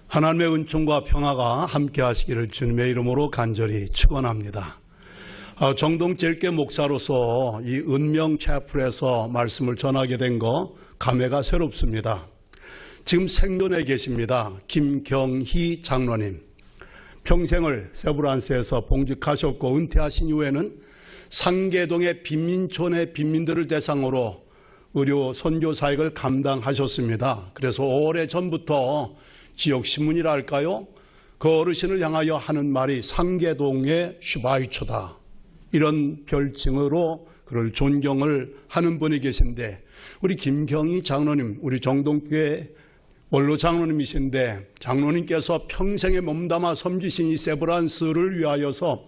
하나님의 은총과 평화가 함께 하시기를 주님의 이름으로 간절히 축원합니다. 정동절개 목사로서 이 은명채플에서 말씀을 전하게 된 거 감회가 새롭습니다. 지금 생존해 계십니다. 김경희 장로님. 평생을 세브란스에서 봉직하셨고 은퇴하신 이후에는 상계동의 빈민촌의 빈민들을 대상으로 의료 선교 사역을 감당하셨습니다. 그래서 오래전부터 지역신문이라 할까요? 그 어르신을 향하여 하는 말이 상계동의 슈바이처다. 이런 별칭으로 그를 존경을 하는 분이 계신데 우리 김경희 장로님, 우리 정동교회 원로 장로님이신데 장로님께서 평생에 몸담아 섬기신 이 세브란스를 위하여서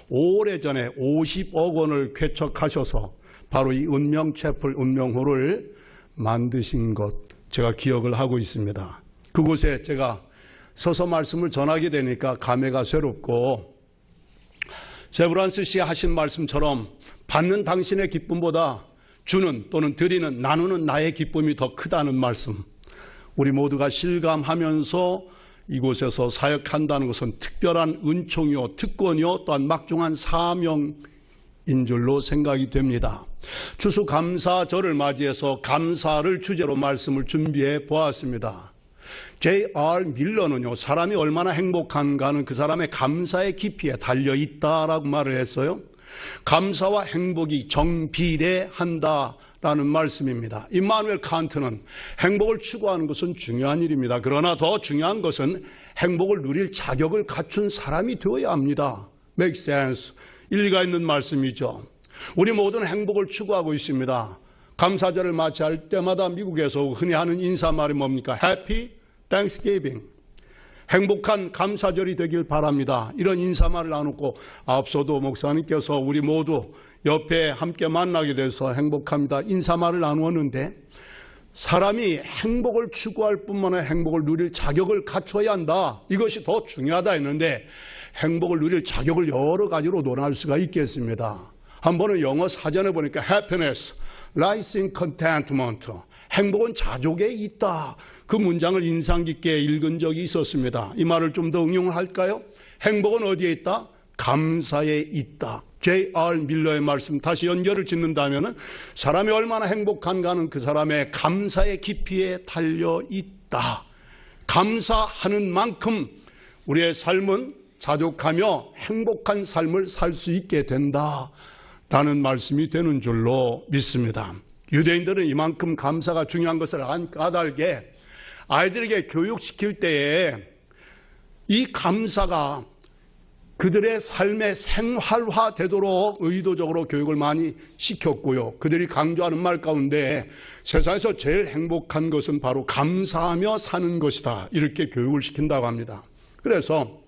오래전에 50억 원을 쾌척하셔서 바로 이 은명채플 은명호를 만드신 것 제가 기억을 하고 있습니다. 그곳에 제가 서서 말씀을 전하게 되니까 감회가 새롭고 세브란스 씨 하신 말씀처럼 받는 당신의 기쁨보다 주는 또는 드리는 나누는 나의 기쁨이 더 크다는 말씀, 우리 모두가 실감하면서 이곳에서 사역한다는 것은 특별한 은총이요 특권이요 또한 막중한 사명인 줄로 생각이 됩니다. 추수감사절을 맞이해서 감사를 주제로 말씀을 준비해 보았습니다. J.R. 밀러는요, 사람이 얼마나 행복한가는 그 사람의 감사의 깊이에 달려있다라고 말을 했어요. 감사와 행복이 정비례한다라는 말씀입니다. 임마누엘 칸트는 행복을 추구하는 것은 중요한 일입니다. 그러나 더 중요한 것은 행복을 누릴 자격을 갖춘 사람이 되어야 합니다. Make sense. 일리가 있는 말씀이죠. 우리 모두는 행복을 추구하고 있습니다. 감사절을 맞이할 때마다 미국에서 흔히 하는 인사말이 뭡니까? Happy Thanksgiving. 행복한 감사절이 되길 바랍니다. 이런 인사말을 나누고 앞서도 목사님께서 우리 모두 옆에 함께 만나게 돼서 행복합니다. 인사말을 나누었는데 사람이 행복을 추구할 뿐만 아니라 행복을 누릴 자격을 갖춰야 한다. 이것이 더 중요하다 했는데 행복을 누릴 자격을 여러 가지로 논할 수가 있겠습니다. 한 번은 영어 사전에 보니까 happiness lies in contentment. 행복은 자족에 있다. 그 문장을 인상 깊게 읽은 적이 있었습니다. 이 말을 좀 더 응용할까요? 행복은 어디에 있다? 감사에 있다. J.R. 밀러의 말씀 다시 연결을 짓는다면 사람이 얼마나 행복한가는 그 사람의 감사의 깊이에 달려 있다. 감사하는 만큼 우리의 삶은 자족하며 행복한 삶을 살 수 있게 된다라는 말씀이 되는 줄로 믿습니다. 유대인들은 이만큼 감사가 중요한 것을 까닭에 아이들에게 교육시킬 때에 이 감사가 그들의 삶의 생활화되도록 의도적으로 교육을 많이 시켰고요. 그들이 강조하는 말 가운데 세상에서 제일 행복한 것은 바로 감사하며 사는 것이다. 이렇게 교육을 시킨다고 합니다. 그래서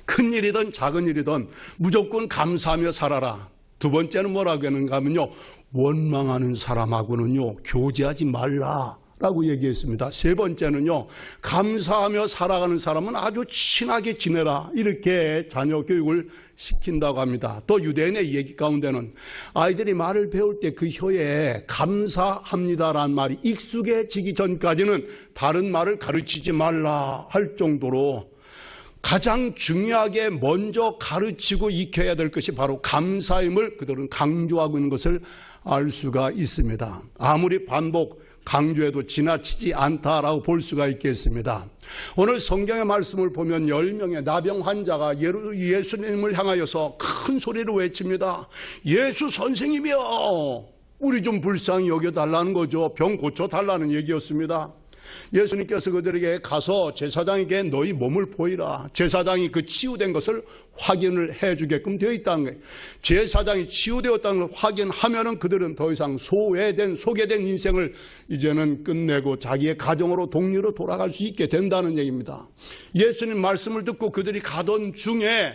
큰 일이든 작은 일이든 무조건 감사하며 살아라. 두 번째는 뭐라고 하는가 하면요, 원망하는 사람하고는요 교제하지 말라라고 얘기했습니다. 세 번째는요, 감사하며 살아가는 사람은 아주 친하게 지내라. 이렇게 자녀 교육을 시킨다고 합니다. 또 유대인의 얘기 가운데는 아이들이 말을 배울 때 그 혀에 감사합니다라는 말이 익숙해지기 전까지는 다른 말을 가르치지 말라 할 정도로 가장 중요하게 먼저 가르치고 익혀야 될 것이 바로 감사임을 그들은 강조하고 있는 것을 알 수가 있습니다. 아무리 반복 강조해도 지나치지 않다라고 볼 수가 있겠습니다. 오늘 성경의 말씀을 보면 10명의 나병 환자가 예수님을 향하여서 큰 소리로 외칩니다. 예수 선생님이여, 우리 좀 불쌍히 여겨달라는 거죠. 병 고쳐달라는 얘기였습니다. 예수님께서 그들에게 가서 제사장에게 너희 몸을 보이라. 제사장이 그 치유된 것을 확인을 해주게끔 되어 있다는 거예요. 제사장이 치유되었다는 걸 확인하면은 그들은 더 이상 소개된 인생을 이제는 끝내고 자기의 가정으로 동료로 돌아갈 수 있게 된다는 얘기입니다. 예수님 말씀을 듣고 그들이 가던 중에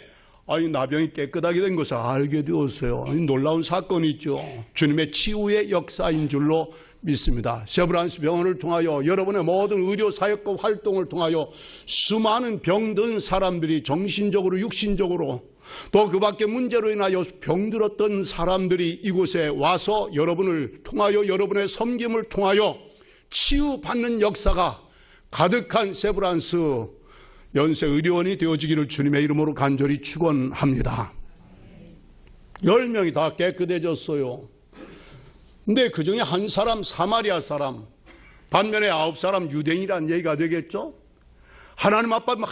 나병이 깨끗하게 된 것을 알게 되었어요. 놀라운 사건이죠. 주님의 치유의 역사인 줄로 믿습니다. 세브란스 병원을 통하여 여러분의 모든 의료 사역과 활동을 통하여 수많은 병든 사람들이 정신적으로 육신적으로 또 그 밖에 문제로 인하여 병들었던 사람들이 이곳에 와서 여러분을 통하여 여러분의 섬김을 통하여 치유받는 역사가 가득한 세브란스 연세 의료원이 되어지기를 주님의 이름으로 간절히 축원합니다. 10명이 다 깨끗해졌어요. 근데 그 중에 한 사람 사마리아 사람, 반면에 9사람 유대인이란 얘기가 되겠죠. 하나님 아빠 막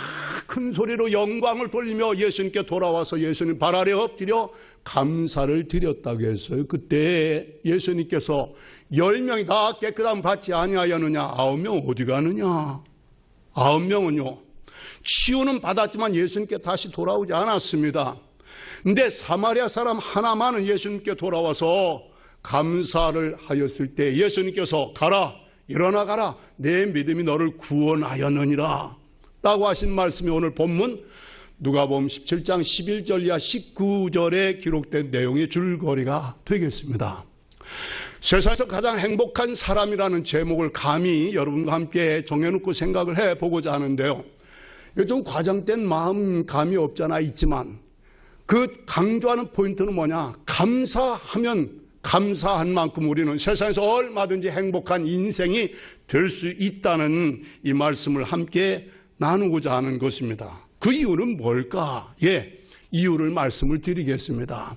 큰 소리로 영광을 돌리며 예수님께 돌아와서 예수님 발 아래 엎드려 감사를 드렸다고 했어요. 그때 예수님께서 10명이 다 깨끗함 받지 아니하였느냐? 9명 어디 가느냐? 9명은요 치유는 받았지만 예수님께 다시 돌아오지 않았습니다. 근데 사마리아 사람 하나만은 예수님께 돌아와서 감사를 하였을 때 예수님께서 가라, 일어나 가라, 내 믿음이 너를 구원하였느니라 라고 하신 말씀이 오늘 본문 누가복음 17장 11절 이하 19절에 기록된 내용의 줄거리가 되겠습니다. 세상에서 가장 행복한 사람이라는 제목을 감히 여러분과 함께 정해놓고 생각을 해보고자 하는데요, 좀 과장된 마음 감이 없잖아 있지만 그 강조하는 포인트는 뭐냐? 감사하면 감사한 만큼 우리는 세상에서 얼마든지 행복한 인생이 될 수 있다는 이 말씀을 함께 나누고자 하는 것입니다. 그 이유는 뭘까? 이유를 말씀을 드리겠습니다.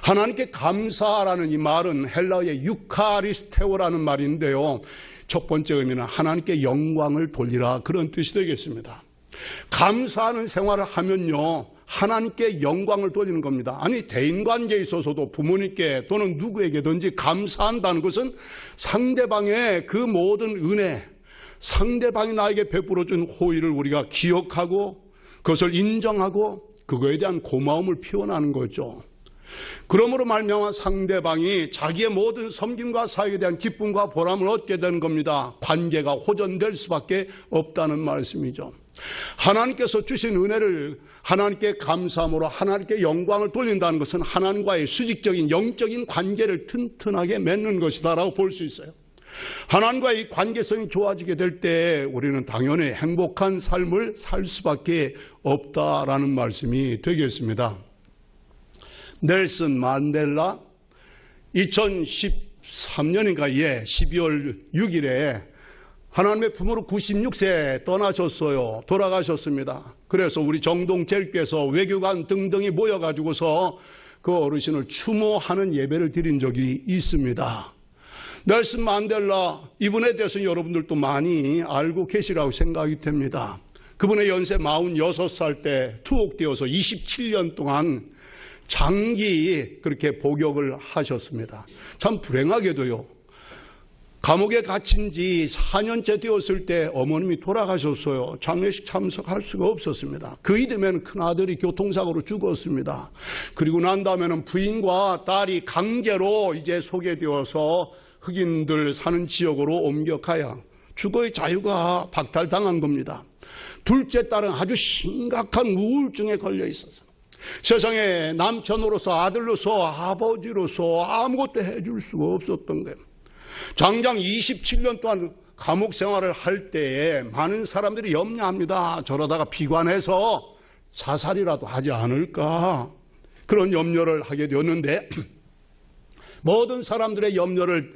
하나님께 감사라는 이 말은 헬라어의 유카리스테오라는 말인데요, 첫 번째 의미는 하나님께 영광을 돌리라, 그런 뜻이 되겠습니다. 감사하는 생활을 하면요 하나님께 영광을 돌리는 겁니다. 아니, 대인관계에 있어서도 부모님께 또는 누구에게든지 감사한다는 것은 상대방의 그 모든 은혜, 상대방이 나에게 베풀어준 호의를 우리가 기억하고 그것을 인정하고 그거에 대한 고마움을 표현하는 거죠. 그러므로 말미암아 상대방이 자기의 모든 섬김과 사역에 대한 기쁨과 보람을 얻게 되는 겁니다. 관계가 호전될 수밖에 없다는 말씀이죠. 하나님께서 주신 은혜를 하나님께 감사함으로 하나님께 영광을 돌린다는 것은 하나님과의 수직적인 영적인 관계를 튼튼하게 맺는 것이다라고 볼 수 있어요. 하나님과의 관계성이 좋아지게 될 때 우리는 당연히 행복한 삶을 살 수밖에 없다라는 말씀이 되겠습니다. 넬슨 만델라 2013년인가 12월 6일에 하나님의 품으로 96세에 떠나셨어요. 돌아가셨습니다. 그래서 우리 정동제일교회에서 외교관 등등이 모여가지고서 그 어르신을 추모하는 예배를 드린 적이 있습니다. 넬슨 만델라, 이분에 대해서 여러분들도 많이 알고 계시라고 생각이 됩니다. 그분의 연세 46살 때 투옥되어서 27년 동안 장기 그렇게 복역을 하셨습니다. 참 불행하게도요, 감옥에 갇힌 지 4년째 되었을 때 어머님이 돌아가셨어요. 장례식 참석할 수가 없었습니다. 그 이듬해는 큰아들이 교통사고로 죽었습니다. 그리고 난 다음에는 부인과 딸이 강제로 이제 소개되어서 흑인들 사는 지역으로 옮겨가야 주거의 자유가 박탈당한 겁니다. 둘째 딸은 아주 심각한 우울증에 걸려 있어서 세상에 남편으로서, 아들로서, 아버지로서 아무것도 해줄 수가 없었던 거예요. 장장 27년 동안 감옥 생활을 할 때에 많은 사람들이 염려합니다. 저러다가 비관해서 자살이라도 하지 않을까, 그런 염려를 하게 되었는데 모든 사람들의 염려를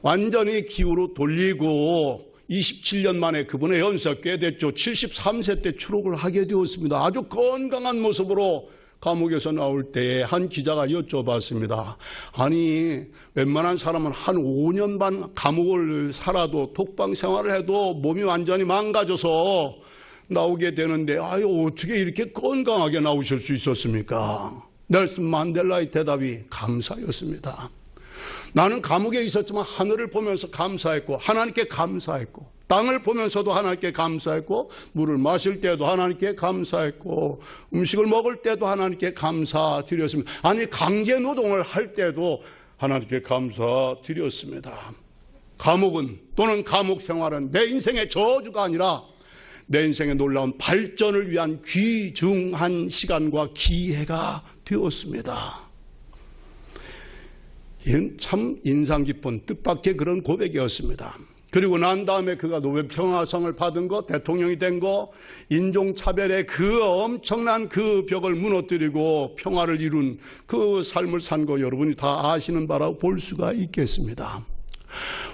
완전히 기후로 돌리고 27년 만에 그분의 연세가 꽤 됐죠. 73세 때 추록을 하게 되었습니다. 아주 건강한 모습으로 감옥에서 나올 때에 한 기자가 여쭤봤습니다. 아니, 웬만한 사람은 한 5년 반 감옥을 살아도 독방 생활을 해도 몸이 완전히 망가져서 나오게 되는데 어떻게 이렇게 건강하게 나오실 수 있었습니까? 넬슨 만델라의 대답이 감사였습니다. 나는 감옥에 있었지만 하늘을 보면서 감사했고 하나님께 감사했고, 땅을 보면서도 하나님께 감사했고, 물을 마실 때도 하나님께 감사했고, 음식을 먹을 때도 하나님께 감사드렸습니다. 아니, 강제 노동을 할 때도 하나님께 감사드렸습니다. 감옥은, 또는 감옥 생활은 내 인생의 저주가 아니라 내 인생의 놀라운 발전을 위한 귀중한 시간과 기회가 되었습니다. 참 인상 깊은 뜻밖의 그런 고백이었습니다. 그리고 난 다음에 그가 노벨 평화상을 받은 거, 대통령이 된 거, 인종차별의 그 엄청난 그 벽을 무너뜨리고 평화를 이룬 그 삶을 산 거 여러분이 다 아시는 바라고 볼 수가 있겠습니다.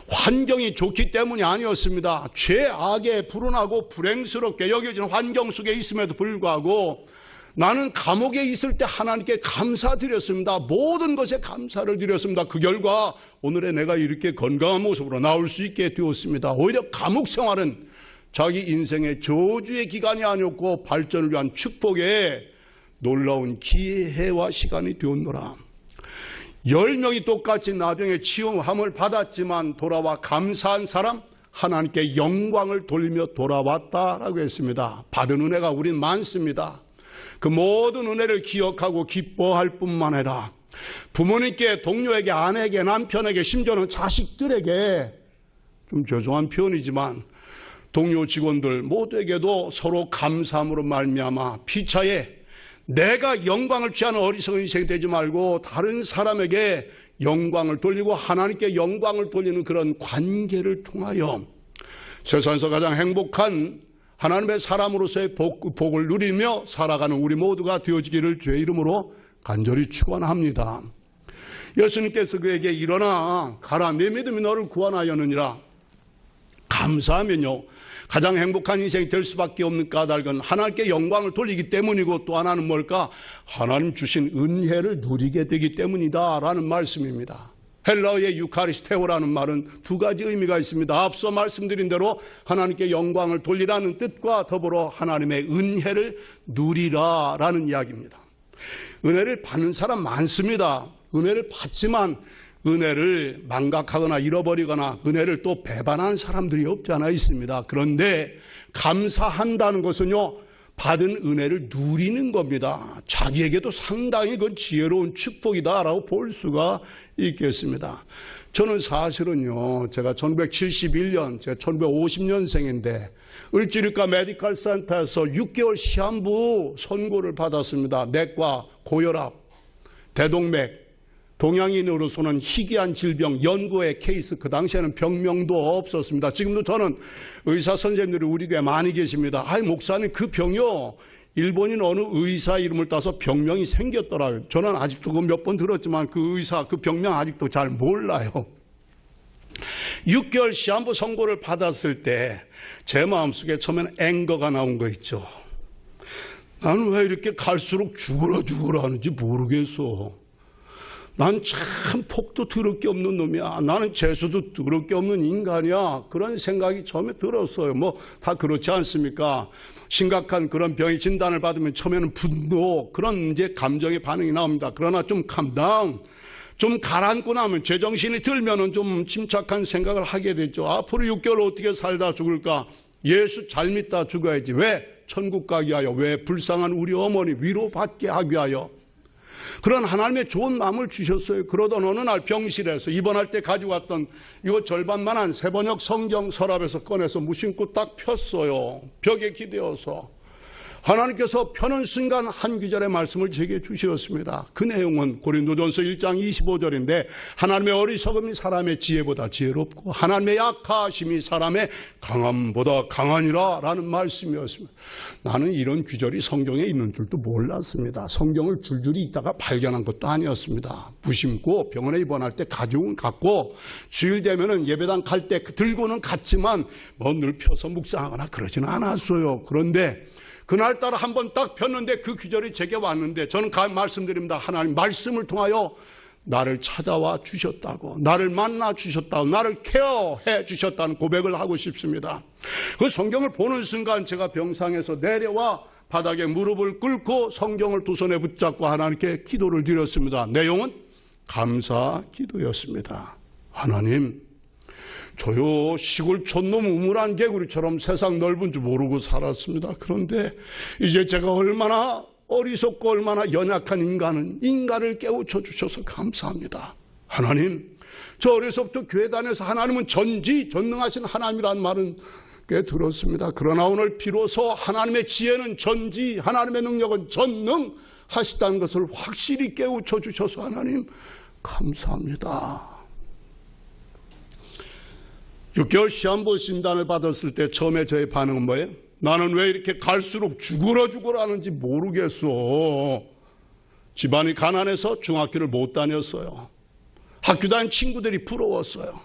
환경이 좋기 때문이 아니었습니다. 죄악에 불운하고 불행스럽게 여겨지는 환경 속에 있음에도 불구하고 나는 감옥에 있을 때 하나님께 감사드렸습니다. 모든 것에 감사를 드렸습니다. 그 결과 오늘의 내가 이렇게 건강한 모습으로 나올 수 있게 되었습니다. 오히려 감옥 생활은 자기 인생의 저주의 기간이 아니었고 발전을 위한 축복의 놀라운 기회와 시간이 되었노라. 10명이 똑같이 나중에 치유함을 받았지만 돌아와 감사한 사람, 하나님께 영광을 돌리며 돌아왔다라고 했습니다. 받은 은혜가 우린 많습니다. 그 모든 은혜를 기억하고 기뻐할 뿐만 아니라 부모님께, 동료에게, 아내에게, 남편에게, 심지어는 자식들에게, 좀 죄송한 표현이지만 동료 직원들 모두에게도 서로 감사함으로 말미암아 피차에 내가 영광을 취하는 어리석은 인생이 되지 말고 다른 사람에게 영광을 돌리고 하나님께 영광을 돌리는 그런 관계를 통하여 세상에서 가장 행복한 하나님의 사람으로서의 복을 누리며 살아가는 우리 모두가 되어지기를 주의 이름으로 간절히 축원합니다. 예수님께서 그에게 일어나 가라, 내 믿음이 너를 구원하였느니라. 감사하면요, 가장 행복한 인생이 될 수밖에 없는 까닭은 하나님께 영광을 돌리기 때문이고, 또 하나는 뭘까? 하나님 주신 은혜를 누리게 되기 때문이다라는 말씀입니다. 헬라어의 유카리스테오라는 말은 두 가지 의미가 있습니다. 앞서 말씀드린 대로 하나님께 영광을 돌리라는 뜻과 더불어 하나님의 은혜를 누리라라는 이야기입니다. 은혜를 받는 사람 많습니다. 은혜를 받지만 은혜를 망각하거나 잃어버리거나 은혜를 또 배반한 사람들이 없지 않아 있습니다. 그런데 감사한다는 것은요, 받은 은혜를 누리는 겁니다. 자기에게도 상당히 그 지혜로운 축복이다라고 볼 수가 있겠습니다. 저는 사실은요, 제가 1971년, 제가 1950년생인데 을지리과 메디컬 센터에서 6개월 시한부 선고를 받았습니다. 내과, 고혈압, 대동맥, 동양인으로서는 희귀한 질병 연구의 케이스, 그 당시에는 병명도 없었습니다. 지금도 저는 의사 선생님들이 우리 교회에 많이 계십니다. 아이, 목사님, 그 병이요, 일본인 어느 의사 이름을 따서 병명이 생겼더라고요. 저는 아직도 그 몇 번 들었지만 그 의사, 그 병명 아직도 잘 몰라요. 6개월 시한부 선고를 받았을 때 제 마음속에 처음에는 앵거가 나온 거 있죠. 나는 왜 이렇게 갈수록 죽으라 하는지 모르겠어. 난 참 폭도 더럽게 없는 놈이야. 나는 재수도 더럽게 없는 인간이야. 그런 생각이 처음에 들었어요. 뭐 다 그렇지 않습니까? 심각한 그런 병의 진단을 받으면 처음에는 분노, 그런 이제 감정의 반응이 나옵니다. 그러나 좀 캄다운, 좀 가라앉고 나면 제정신이 들면은 좀 침착한 생각을 하게 되죠. 앞으로 6개월 어떻게 살다 죽을까? 예수 잘 믿다 죽어야지. 왜? 천국 가기 위하여. 왜? 불쌍한 우리 어머니 위로받게 하기 위하여. 그런 하나님의 좋은 마음을 주셨어요. 그러던 어느 날 병실에서 입원할 때 가지고 왔던 이거 절반만한 세번역 성경 서랍에서 꺼내서 무심코 딱 폈어요. 벽에 기대어서. 하나님께서 펴는 순간 한 구절의 말씀을 제게 주셨습니다. 그 내용은 고린도전서 1장 25절인데 하나님의 어리석음이 사람의 지혜보다 지혜롭고 하나님의 약하심이 사람의 강함보다 강하니라 라는 말씀이었습니다. 나는 이런 구절이 성경에 있는 줄도 몰랐습니다. 성경을 줄줄이 읽다가 발견한 것도 아니었습니다. 무심코 병원에 입원할 때 가져온 갔고 주일 되면은 예배당 갈 때 들고는 갔지만 뭐 늘 펴서 묵상하거나 그러지는 않았어요. 그런데 그날따라 한번 딱 폈는데 그 구절이 제게 왔는데 저는 말씀드립니다. 하나님 말씀을 통하여 나를 찾아와 주셨다고, 나를 만나 주셨다고, 나를 케어해 주셨다는 고백을 하고 싶습니다. 그 성경을 보는 순간 제가 병상에서 내려와 바닥에 무릎을 꿇고 성경을 두 손에 붙잡고 하나님께 기도를 드렸습니다. 내용은 감사 기도였습니다. 하나님, 저요 시골 촌놈 우물안 개구리처럼 세상 넓은 줄 모르고 살았습니다. 그런데 이제 제가 얼마나 어리석고 얼마나 연약한 인간을 깨우쳐 주셔서 감사합니다. 하나님, 저 어려서부터 교회 다녀서 하나님은 전능하신 하나님이라는 말은 꽤 들었습니다. 그러나 오늘 비로소 하나님의 지혜는 전지, 하나님의 능력은 전능하시다는 것을 확실히 깨우쳐 주셔서 하나님 감사합니다. 6개월 시한부 진단을 받았을 때 처음에 저의 반응은 뭐예요? 나는 왜 이렇게 갈수록 죽으라 하는지 모르겠어. 집안이 가난해서 중학교를 못 다녔어요. 학교 다닌 친구들이 부러웠어요.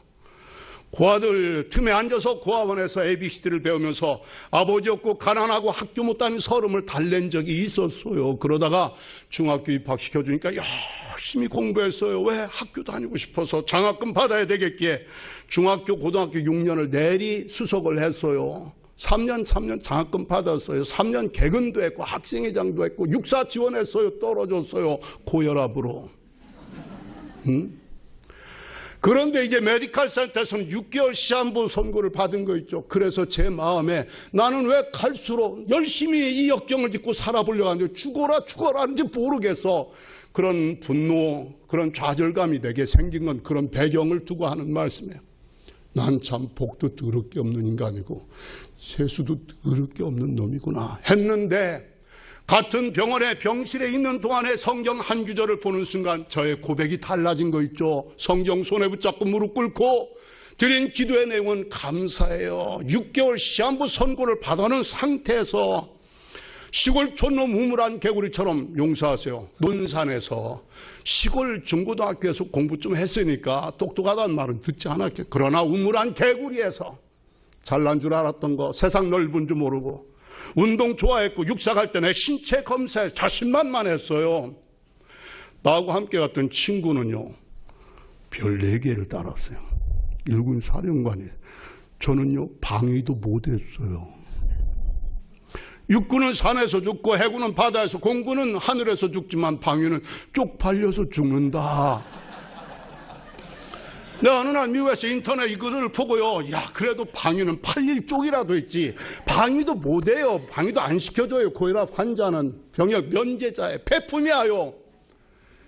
고아들 틈에 앉아서 고아원에서 ABCD를 배우면서 아버지 없고 가난하고 학교 못 다닌 서름을 달랜 적이 있었어요. 그러다가 중학교 입학시켜주니까 열심히 공부했어요. 왜? 학교 다니고 싶어서 장학금 받아야 되겠기에 중학교 고등학교 6년을 내리 수석을 했어요. 3년 장학금 받았어요. 3년 개근도 했고 학생회장도 했고 육사 지원했어요. 떨어졌어요. 고혈압으로. 그런데 이제 메디컬 센터에서는 6개월 시한부 선고를 받은 거 있죠. 그래서 제 마음에 나는 왜 갈수록 열심히 이 역경을 딛고 살아보려고 하는데 죽어라 하는지 모르겠어. 그런 분노, 그런 좌절감이 내게 생긴 건 그런 배경을 두고 하는 말씀이에요. 난 참 복도 더럽게 없는 인간이고 세수도 더럽게 없는 놈이구나 했는데 같은 병원에 병실에 있는 동안에 성경 한 구절을 보는 순간 저의 고백이 달라진 거 있죠. 성경 손에 붙잡고 무릎 꿇고 드린 기도의 내용은 감사해요. 6개월 시한부 선고를 받아놓은 상태에서 시골 촌놈 우물안 개구리처럼 용서하세요. 논산에서 시골 중고등학교에서 공부 좀 했으니까 똑똑하다는 말은 듣지 않았겠. 그러나 우물안 개구리에서 잘난 줄 알았던 거, 세상 넓은 줄 모르고 운동 좋아했고 육사 갈 때 내 신체 검사에 자신만만했어요. 나하고 함께 갔던 친구는요, 별 4개를 달았어요. 일군 사령관이. 저는요, 방위도 못했어요. 육군은 산에서 죽고 해군은 바다에서, 공군은 하늘에서 죽지만 방위는 쪽팔려서 죽는다. 내가 어느 날 미국에서 인터넷 이거를 보고요, 야, 그래도 방위는 8일 쪽이라도 있지. 방위도 못해요. 방위도 안 시켜줘요. 고혈압 환자는 병역 면제자의 폐품이야요.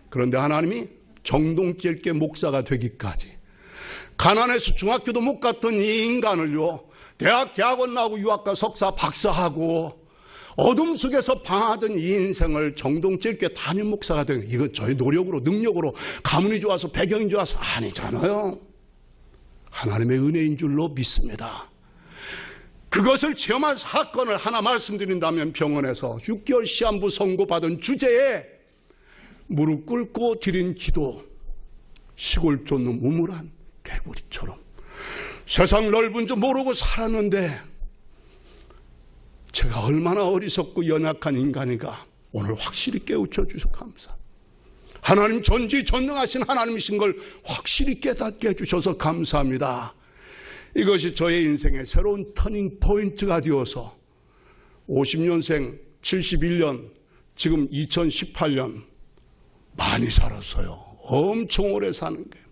그런데 하나님이 정동길게 목사가 되기까지 가난해서 중학교도 못 갔던 이 인간을요, 대학원 나오고 유학과 석사 박사하고 어둠 속에서 방하던 이 인생을 정동질게 담임 목사가 된, 이건 저희 노력으로 능력으로 가문이 좋아서 배경이 좋아서 아니잖아요. 하나님의 은혜인 줄로 믿습니다. 그것을 체험한 사건을 하나 말씀드린다면, 병원에서 6개월 시한부 선고받은 주제에 무릎 꿇고 드린 기도, 시골 쫓는 우물안 개구리처럼 세상 넓은 줄 모르고 살았는데 제가 얼마나 어리석고 연약한 인간인가 오늘 확실히 깨우쳐 주셔서 감사. 하나님 전지전능하신 하나님이신 걸 확실히 깨닫게 해주셔서 감사합니다. 이것이 저의 인생의 새로운 터닝 포인트가 되어서 50년생 71년 지금 2018년 많이 살았어요. 엄청 오래 사는 거예요.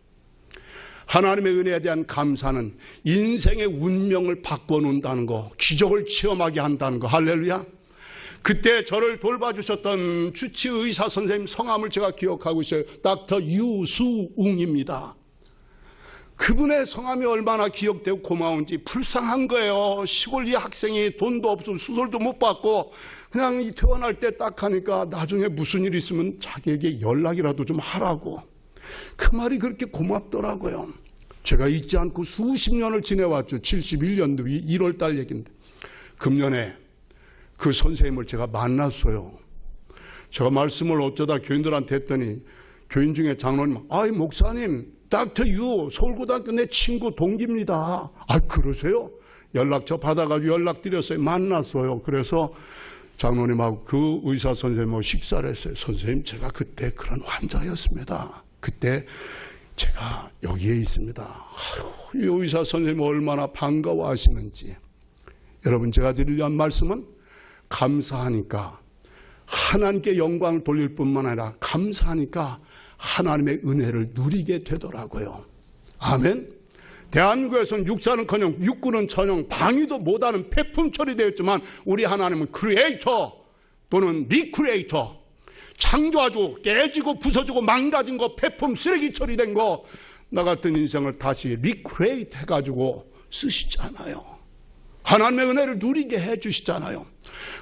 하나님의 은혜에 대한 감사는 인생의 운명을 바꿔놓는다는 거, 기적을 체험하게 한다는 거. 할렐루야. 그때 저를 돌봐주셨던 주치의사 선생님 성함을 제가 기억하고 있어요. 닥터 유수웅입니다. 그분의 성함이 얼마나 기억되고 고마운지. 불쌍한 거예요. 시골 이 학생이 돈도 없고 수술도 못 받고 그냥 퇴원할 때 딱 하니까 나중에 무슨 일 있으면 자기에게 연락이라도 좀 하라고. 그 말이 그렇게 고맙더라고요. 제가 잊지 않고 수십 년을 지내왔죠. 71년도 1월 달 얘기인데 금년에 그 선생님을 제가 만났어요. 제가 말씀을 어쩌다 교인들한테 했더니 교인 중에 장로님, 아이 목사님, 닥터 유 서울고등학교 내 친구 동기입니다. 아 그러세요? 연락처 받아가지고 연락드렸어요. 만났어요. 그래서 장로님하고 그 의사 선생님하고 식사를 했어요. 선생님, 제가 그때 그런 환자였습니다. 그때 제가 여기에 있습니다. 아유, 이 의사 선생님 얼마나 반가워하시는지. 여러분, 제가 드리려는 말씀은 감사하니까 하나님께 영광을 돌릴 뿐만 아니라 감사하니까 하나님의 은혜를 누리게 되더라고요. 아멘. 대한민국에서는 육사는커녕 육군은 전형 방위도 못하는 폐품 처리되었지만 우리 하나님은 크리에이터 또는 리크리에이터, 창조하고 깨지고 부서지고 망가진 거, 폐품 쓰레기 처리된 거, 나 같은 인생을 다시 리크리에이트 해가지고 쓰시잖아요. 하나님의 은혜를 누리게 해주시잖아요.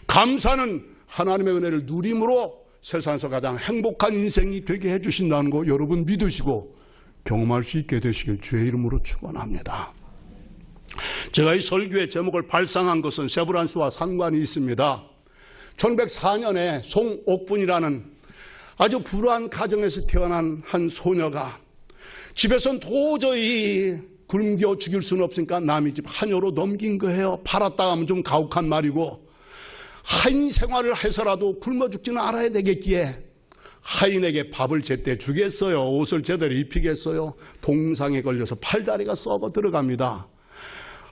감사는 하나님의 은혜를 누림으로 세상에서 가장 행복한 인생이 되게 해주신다는 거 여러분 믿으시고 경험할 수 있게 되시길 주의 이름으로 축원합니다. 제가 이 설교의 제목을 발상한 것은 세브란스와 상관이 있습니다. 1904년에 송옥분이라는 아주 불우한 가정에서 태어난 한 소녀가 집에서는 도저히 굶겨 죽일 수는 없으니까 남의 집 한여로 넘긴 거예요. 팔았다 하면 좀 가혹한 말이고, 하인 생활을 해서라도 굶어 죽지는 않아야 되겠기에 하인에게 밥을 제때 주겠어요? 옷을 제대로 입히겠어요? 동상에 걸려서 팔다리가 썩어 들어갑니다.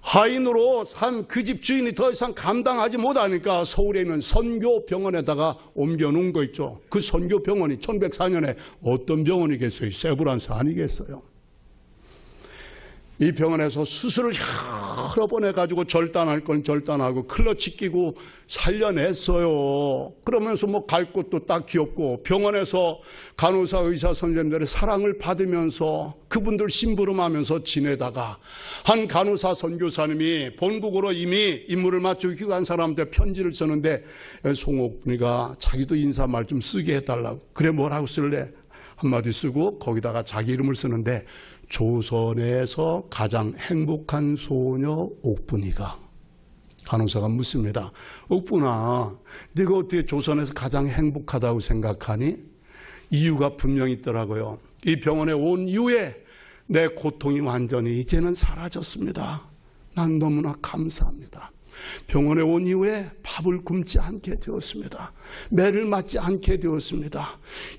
하인으로 산 그 집 주인이 더 이상 감당하지 못하니까 서울에 있는 선교병원에다가 옮겨놓은 거 있죠. 그 선교병원이 1104년에 어떤 병원이겠어요? 세브란스 아니겠어요? 이 병원에서 수술을 여러 번 해가지고 절단할 건 절단하고 클러치 끼고 살려냈어요. 그러면서 뭐 갈 곳도 딱히 없고 병원에서 간호사, 의사, 선생님들의 사랑을 받으면서 그분들 심부름하면서 지내다가 한 간호사 선교사님이 본국으로 이미 임무를 마치고 귀국한 사람한테 편지를 쓰는데 송옥분이가 자기도 인사말 좀 쓰게 해달라고. 그래 뭐라고 쓸래? 한마디 쓰고 거기다가 자기 이름을 쓰는데 조선에서 가장 행복한 소녀 옥분이가. 간호사가 묻습니다. 옥분아, 네가 어떻게 조선에서 가장 행복하다고 생각하니? 이유가 분명히 있더라고요. 이 병원에 온 이후에 내 고통이 완전히 이제는 사라졌습니다. 난 너무나 감사합니다. 병원에 온 이후에 밥을 굶지 않게 되었습니다. 매를 맞지 않게 되었습니다.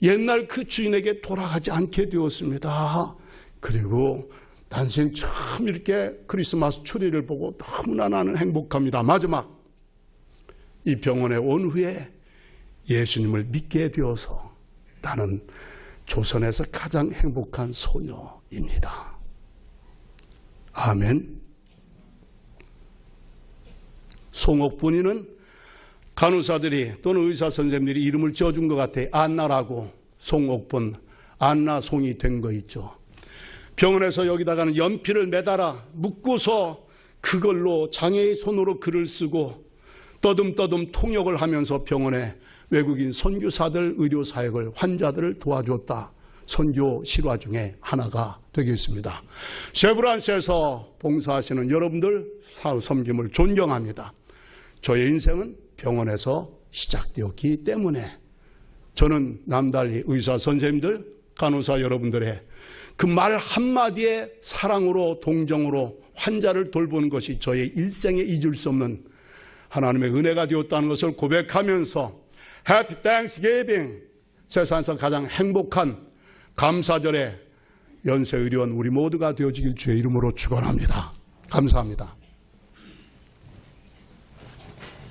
옛날 그 주인에게 돌아가지 않게 되었습니다. 그리고 난생 처음 이렇게 크리스마스 추리를 보고 너무나 나는 행복합니다. 마지막 이 병원에 온 후에 예수님을 믿게 되어서 나는 조선에서 가장 행복한 소녀입니다. 아멘. 송옥분이는 간호사들이 또는 의사 선생님들이 이름을 지어준 것 같아요. 안나라고. 송옥분, 안나 송이 된 거 있죠. 병원에서 여기다가는 연필을 매달아 묶고서 그걸로 장애의 손으로 글을 쓰고 떠듬떠듬 통역을 하면서 병원에 외국인 선교사들, 의료사역을, 환자들을 도와줬다. 선교 실화 중에 하나가 되겠습니다. 세브란스에서 봉사하시는 여러분들 섬김을 존경합니다. 저의 인생은 병원에서 시작되었기 때문에 저는 남달리 의사 선생님들, 간호사 여러분들의 그 말 한마디에 사랑으로 동정으로 환자를 돌보는 것이 저의 일생에 잊을 수 없는 하나님의 은혜가 되었다는 것을 고백하면서 Happy Thanksgiving, 세상에서 가장 행복한 감사절에 연세의료원 우리 모두가 되어지길 주의 이름으로 축원합니다. 감사합니다.